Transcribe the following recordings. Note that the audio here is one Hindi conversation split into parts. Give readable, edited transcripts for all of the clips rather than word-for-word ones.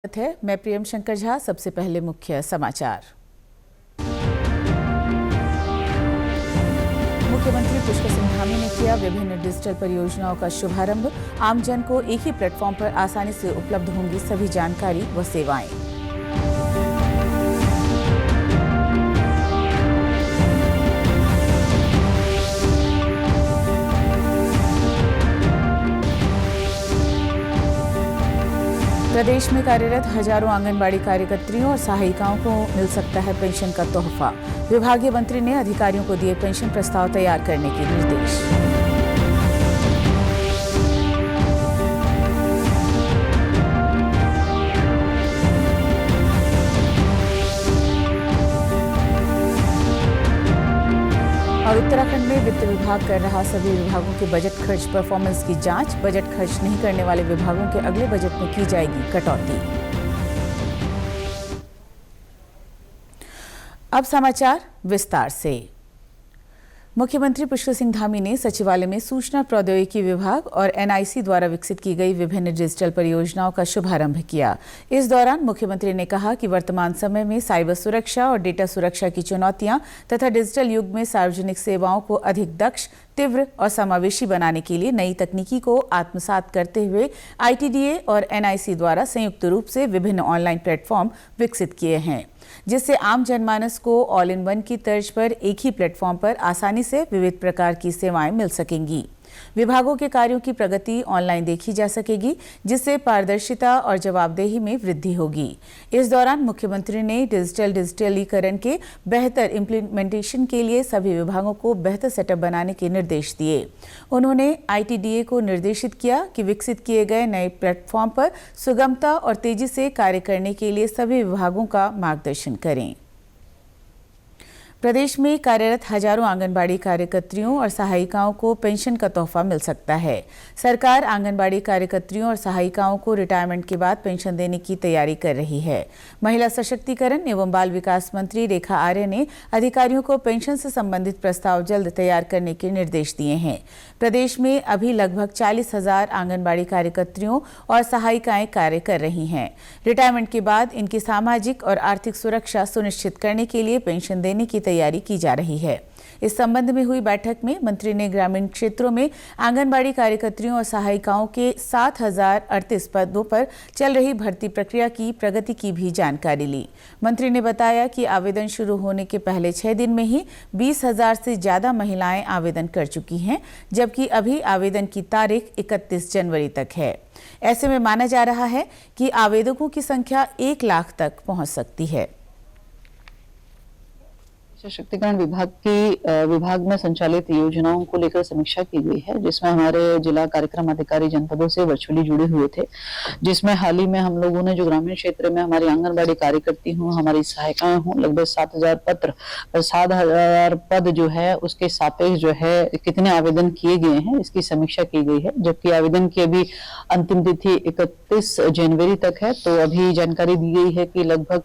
है। मैं प्रियम शंकर झा। सबसे पहले मुख्य समाचार। मुख्यमंत्री पुष्कर सिंह धामी ने किया विभिन्न डिजिटल परियोजनाओं का शुभारंभ। आमजन को एक ही प्लेटफॉर्म पर आसानी से उपलब्ध होंगी सभी जानकारी व सेवाएं। प्रदेश में कार्यरत हजारों आंगनबाड़ी कार्यकर्त्रियों और सहायिकाओं को मिल सकता है पेंशन का तोहफा। विभागीय मंत्री ने अधिकारियों को दिए पेंशन प्रस्ताव तैयार करने के निर्देश। और उत्तराखंड में वित्त विभाग कर रहा सभी विभागों के बजट खर्च परफॉर्मेंस की जांच। बजट खर्च नहीं करने वाले विभागों के अगले बजट में की जाएगी कटौती। अब समाचार विस्तार से। मुख्यमंत्री पुष्कर सिंह धामी ने सचिवालय में सूचना प्रौद्योगिकी विभाग और एनआईसी द्वारा विकसित की गई विभिन्न डिजिटल परियोजनाओं का शुभारंभ किया। इस दौरान मुख्यमंत्री ने कहा कि वर्तमान समय में साइबर सुरक्षा और डेटा सुरक्षा की चुनौतियां तथा डिजिटल युग में सार्वजनिक सेवाओं को अधिक दक्ष, तीव्र और समावेशी बनाने के लिए नई तकनीकी को आत्मसात करते हुए आईटीडीए और एनआईसी द्वारा संयुक्त रूप से विभिन्न ऑनलाइन प्लेटफॉर्म विकसित किए हैं, जिससे आम जनमानस को ऑल इन वन की तर्ज पर एक ही प्लेटफॉर्म पर आसानी से विविध प्रकार की सेवाएं मिल सकेंगी। विभागों के कार्यों की प्रगति ऑनलाइन देखी जा सकेगी, जिससे पारदर्शिता और जवाबदेही में वृद्धि होगी। इस दौरान मुख्यमंत्री ने डिजिटलीकरण के बेहतर इम्प्लीमेंटेशन के लिए सभी विभागों को बेहतर सेटअप बनाने के निर्देश दिए। उन्होंने आईटीडीए को निर्देशित किया कि विकसित किए गए नए प्लेटफॉर्म पर सुगमता और तेजी से कार्य करने के लिए सभी विभागों का मार्गदर्शन करें। प्रदेश में कार्यरत हजारों आंगनबाड़ी कार्यकर्त्रियों और सहायिकाओं को पेंशन का तोहफा मिल सकता है। सरकार आंगनबाड़ी कार्यकर्त्रियों और सहायिकाओं को रिटायरमेंट के बाद पेंशन देने की तैयारी कर रही है। महिला सशक्तिकरण एवं बाल विकास मंत्री रेखा आर्य ने अधिकारियों को पेंशन से संबंधित प्रस्ताव जल्द तैयार करने के निर्देश दिए हैं। प्रदेश में अभी लगभग 40,000 आंगनबाड़ी कार्यकर्त्रियों और सहायिकाएं कार्य कर रही हैं। रिटायरमेंट के बाद इनकी सामाजिक और आर्थिक सुरक्षा सुनिश्चित करने के लिए पेंशन देने की तैयारी की जा रही है। इस संबंध में हुई बैठक में मंत्री ने ग्रामीण क्षेत्रों में आंगनबाड़ी कार्यकर्त्रियों और सहायिकाओं के 7,038 पदों पर चल रही भर्ती प्रक्रिया की प्रगति की भी जानकारी ली। मंत्री ने बताया कि आवेदन शुरू होने के पहले 6 दिन में ही 20,000 से ज्यादा महिलाएं आवेदन कर चुकी हैं, जबकि अभी आवेदन की तारीख 31 जनवरी तक है। ऐसे में माना जा रहा है कि आवेदकों की संख्या 1 लाख तक पहुंच सकती है। सशक्तिकरण विभाग में संचालित योजनाओं को लेकर समीक्षा की गई है, जिसमें हमारे जिला कार्यक्रम अधिकारी जनपदों से वर्चुअली जुड़े हुए थे, जिसमें हाल ही में हम लोगों ने जो ग्रामीण क्षेत्र में हमारी आंगनबाड़ी कार्यकर्ती हों, हमारी सहायिकाएं हों, लगभग 7,000 पत्र और 7,000 पद जो है उसके सापेक्ष जो है कितने आवेदन किए गए हैं इसकी समीक्षा की गई है। जबकि आवेदन की अभी अंतिम तिथि 31 जनवरी तक है, तो अभी जानकारी दी गई है कि लगभग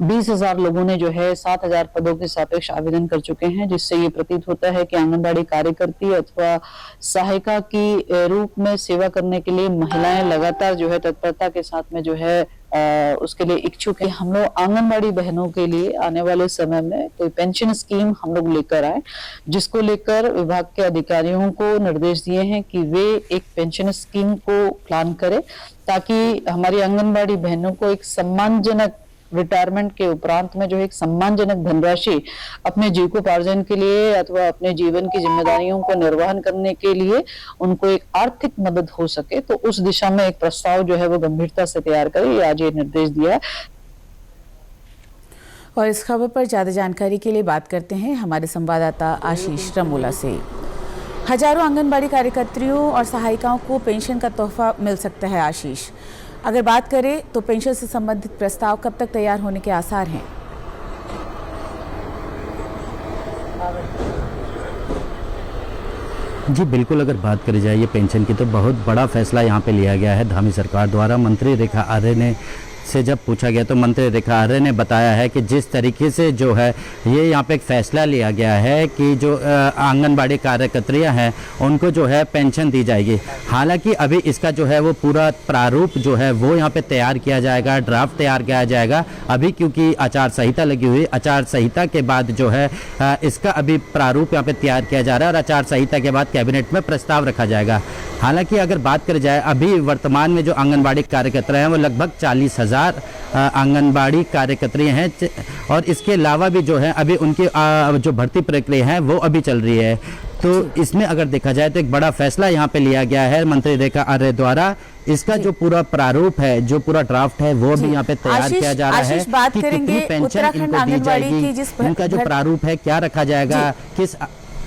20,000 लोगों ने जो है 7,000 पदों के सापेक्ष आवेदन कर चुके हैं, जिससे ये प्रतीत होता है कि आंगनबाड़ी कार्यकर्ती अथवा सहायिका की रूप में सेवा करने के लिए महिलाएं लगातार जो है तत्परता के साथ में जो है उसके लिए इच्छुक है। हम लोग आंगनबाड़ी बहनों के लिए आने वाले समय में कोई पेंशन स्कीम हम लोग लेकर आए, जिसको लेकर विभाग के अधिकारियों को निर्देश दिए हैं कि वे एक पेंशन स्कीम को प्लान करें, ताकि हमारी आंगनबाड़ी बहनों को एक सम्मानजनक रिटायरमेंट के उपरांत में जो एक सम्मानजनक धनराशि अपने जीविकोपार्जन के लिए अथवा अपने जीवन की जिम्मेदारियों को निर्वहन करने के लिए उनको एक आर्थिक मदद हो सके। तो उस दिशा में एक प्रस्ताव जो है वो गंभीरता से तैयार करें, आज ये निर्देश दिया। और इस खबर पर ज्यादा जानकारी के लिए बात करते हैं हमारे संवाददाता आशीष रमोला से। हजारों आंगनबाड़ी कार्यकर्त्रियों और सहायिकाओं को पेंशन का तोहफा मिल सकता है। आशीष, अगर बात करें तो पेंशन से संबंधित प्रस्ताव कब तक तैयार होने के आसार हैं? जी बिल्कुल, अगर बात करी जाए ये पेंशन की तो बहुत बड़ा फैसला यहाँ पे लिया गया है धामी सरकार द्वारा। मंत्री रेखा आर्य ने से जब पूछा गया तो मंत्री रेखा आर्य ने बताया है कि जिस तरीके से जो है ये यहाँ पे एक फैसला लिया गया है कि जो आंगनबाड़ी कार्यकर्त्रियाँ हैं उनको जो है पेंशन दी जाएगी। हालांकि अभी इसका जो है वो पूरा प्रारूप जो है वो यहाँ पे तैयार किया जाएगा, ड्राफ्ट तैयार किया जाएगा। अभी क्योंकि आचार संहिता लगी हुई, आचार संहिता के बाद जो है इसका अभी प्रारूप यहाँ पे तैयार किया जा रहा है और आचार संहिता के बाद कैबिनेट में प्रस्ताव रखा जाएगा। हालांकि अगर बात करी जाए अभी वर्तमान में जो आंगनबाड़ी कार्यकर्ता हैं वो लगभग 40,000 आंगनबाड़ी कार्यकर्त्रियाँ हैं और इसके अलावा भी जो है अभी उनकी जो भर्ती प्रक्रिया है वो अभी चल रही है। तो इसमें अगर देखा जाए तो एक बड़ा फैसला यहाँ पे लिया गया है मंत्री रेखा आर्य द्वारा। इसका जो पूरा प्रारूप है, जो पूरा ड्राफ्ट है वो भी यहाँ पे तैयार किया जा रहा है कि कितनी पेंशन इनको दी जाएगी, इनका जो प्रारूप है क्या रखा जाएगा, किस।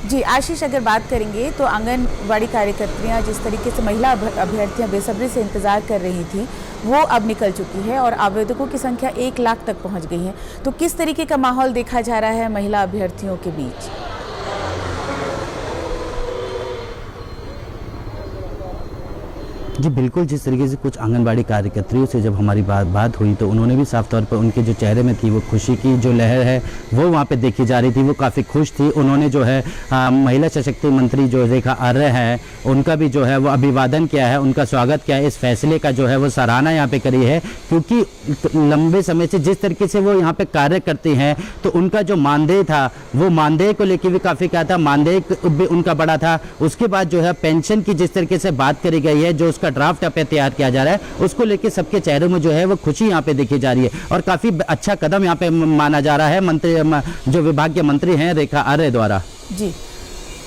जी आशीष, अगर बात करेंगे तो आंगनबाड़ी कार्यकर्त्रियां जिस तरीके से महिला अभ्यर्थियां बेसब्री से इंतजार कर रही थी वो अब निकल चुकी है और आवेदकों की संख्या 1 लाख तक पहुंच गई है। तो किस तरीके का माहौल देखा जा रहा है महिला अभ्यर्थियों के बीच? जी बिल्कुल, जिस तरीके से कुछ आंगनबाड़ी कार्यकर्त्रियों से जब हमारी बात हुई तो उन्होंने भी साफ तौर पर उनके जो चेहरे में थी वो खुशी की जो लहर है वो वहाँ पे देखी जा रही थी। वो काफ़ी खुश थी। उन्होंने जो है महिला सशक्ति मंत्री जो रेखा आर्य हैं उनका भी जो है वो अभिवादन किया है, उनका स्वागत किया है। इस फैसले का जो है वो सराहना यहाँ पे करी है क्योंकि लंबे समय से जिस तरीके से वो यहाँ पे कार्य करती हैं तो उनका जो मानदेय था वो मानदेय को लेकर भी काफ़ी क्या था, मानदेय भी उनका बड़ा था। उसके बाद जो है पेंशन की जिस तरीके से बात करी गई है, जो उसका ड्राफ्ट यहाँ पे तैयार किया जा रहा है उसको लेके सबके चेहरों में जो है वो खुशी यहाँ पे देखी जा रही है और काफी अच्छा कदम यहाँ पे माना जा रहा है मंत्री जो विभाग के मंत्री हैं रेखा आर्य द्वारा। जी,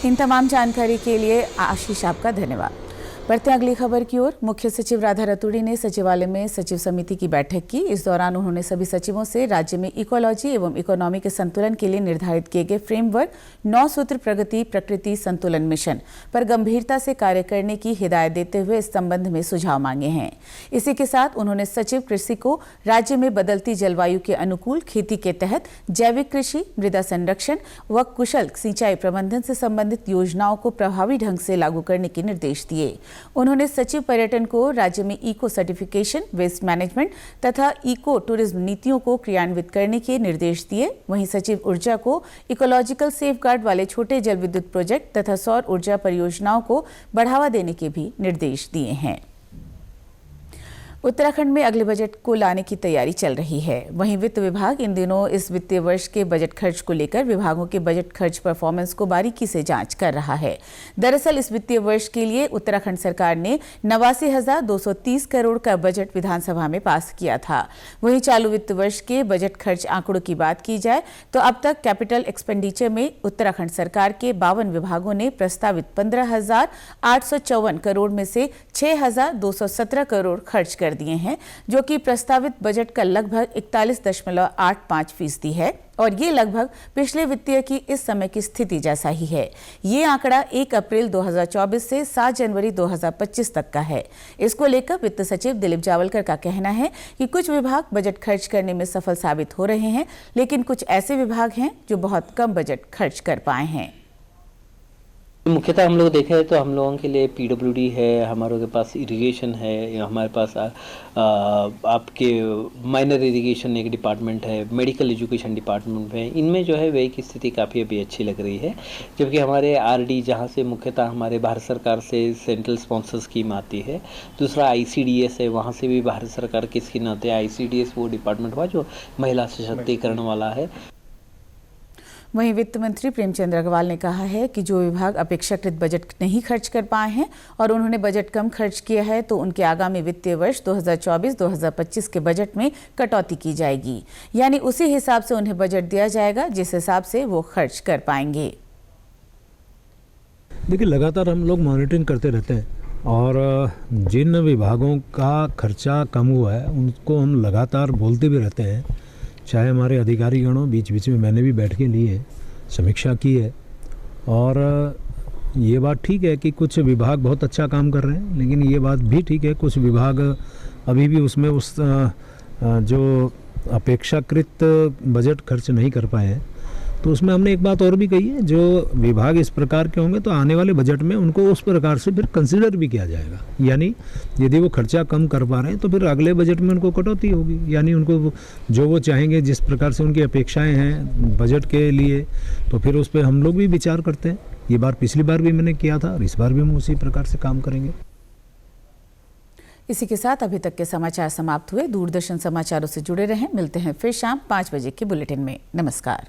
इन तमाम जानकारी के लिए आशीष आपका धन्यवाद। बढ़ते अगली खबर की ओर। मुख्य सचिव राधा रतूड़ी ने सचिवालय में सचिव समिति की बैठक की। इस दौरान उन्होंने सभी सचिवों से राज्य में इकोलॉजी एवं इकोनॉमी के संतुलन के लिए निर्धारित किए गए फ्रेमवर्क 9 सूत्र प्रगति प्रकृति संतुलन मिशन पर गंभीरता से कार्य करने की हिदायत देते हुए इस संबंध में सुझाव मांगे हैं। इसी के साथ उन्होंने सचिव कृषि को राज्य में बदलती जलवायु के अनुकूल खेती के तहत जैविक कृषि, मृदा संरक्षण व कुशल सिंचाई प्रबंधन से संबंधित योजनाओं को प्रभावी ढंग से लागू करने के निर्देश दिए। उन्होंने सचिव पर्यटन को राज्य में इको सर्टिफिकेशन, वेस्ट मैनेजमेंट तथा इको टूरिज्म नीतियों को क्रियान्वित करने के निर्देश दिए। वहीं सचिव ऊर्जा को इकोलॉजिकल सेफगार्ड वाले छोटे जल विद्युत प्रोजेक्ट तथा सौर ऊर्जा परियोजनाओं को बढ़ावा देने के भी निर्देश दिए हैं। उत्तराखंड में अगले बजट को लाने की तैयारी चल रही है। वहीं वित्त विभाग इन दिनों इस वित्तीय वर्ष के बजट खर्च को लेकर विभागों के बजट खर्च परफॉर्मेंस को बारीकी से जांच कर रहा है। दरअसल इस वित्तीय वर्ष के लिए उत्तराखंड सरकार ने 89,230 करोड़ का बजट विधानसभा में पास किया था। वहीं चालू वित्त वर्ष के बजट खर्च आंकड़ों की बात की जाए तो अब तक कैपिटल एक्सपेंडिचर में उत्तराखंड सरकार के 52 विभागों ने प्रस्तावित 15,854 करोड़ में से 6,217 करोड़ खर्च कर दिए हैं, जो कि प्रस्तावित बजट का लगभग 41.85% है और ये लगभग पिछले वित्तीय की इस समय की स्थिति जैसा ही है। ये आंकड़ा 1 अप्रैल 2024 से 7 जनवरी 2025 तक का है। इसको लेकर वित्त सचिव दिलीप जावलकर का कहना है कि कुछ विभाग बजट खर्च करने में सफल साबित हो रहे हैं, लेकिन कुछ ऐसे विभाग हैं जो बहुत कम बजट खर्च कर पाए हैं। मुख्यतः हम लोग देखें तो हम लोगों के लिए पीडब्ल्यूडी है, हमारे के पास इरिगेशन है, या हमारे पास आपके माइनर इरिगेशन एक डिपार्टमेंट है, मेडिकल एजुकेशन डिपार्टमेंट है। इनमें जो है व्यय की स्थिति काफ़ी अभी अच्छी लग रही है। जबकि हमारे आरडी जहाँ से मुख्यतः हमारे भारत सरकार से सेंट्रल स्पॉन्सर स्कीम आती है, दूसरा आईसीडीएस है, वहाँ से भी भारत सरकार की स्कीम आती है। आईसीडीएस वो डिपार्टमेंट हुआ जो महिला सशक्तिकरण वाला है। वहीं वित्त मंत्री प्रेमचंद अग्रवाल ने कहा है कि जो विभाग अपेक्षाकृत बजट नहीं खर्च कर पाए हैं और उन्होंने बजट कम खर्च किया है तो उनके आगामी वित्तीय वर्ष 2024-2025 के बजट में कटौती की जाएगी, यानी उसी हिसाब से उन्हें बजट दिया जाएगा जिस हिसाब से वो खर्च कर पाएंगे। देखिए, लगातार हम लोग मॉनिटरिंग करते रहते हैं और जिन विभागों का खर्चा कम हुआ है उनको हम लगातार बोलते भी रहते हैं। चाहे हमारे अधिकारीगणों बीच बीच में मैंने भी बैठकें ली है, समीक्षा की है और ये बात ठीक है कि कुछ विभाग बहुत अच्छा काम कर रहे हैं, लेकिन ये बात भी ठीक है कुछ विभाग अभी भी उसमें उस जो अपेक्षाकृत बजट खर्च नहीं कर पाए हैं। तो उसमें हमने एक बात और भी कही है, जो विभाग इस प्रकार के होंगे तो आने वाले बजट में उनको उस प्रकार से फिर कंसिडर भी किया जाएगा। यानी यदि वो खर्चा कम कर पा रहे हैं तो फिर अगले बजट में उनको कटौती होगी, यानी उनको जो वो चाहेंगे, जिस प्रकार से उनकी अपेक्षाएं हैं बजट के लिए, तो फिर उस पर हम लोग भी विचार करते हैं। ये बार पिछली बार भी मैंने किया था और इस बार भी हम उसी प्रकार से काम करेंगे। इसी के साथ अभी तक के समाचार समाप्त हुए। दूरदर्शन समाचारों से जुड़े रहें। मिलते हैं फिर शाम 5 बजे के बुलेटिन में। नमस्कार।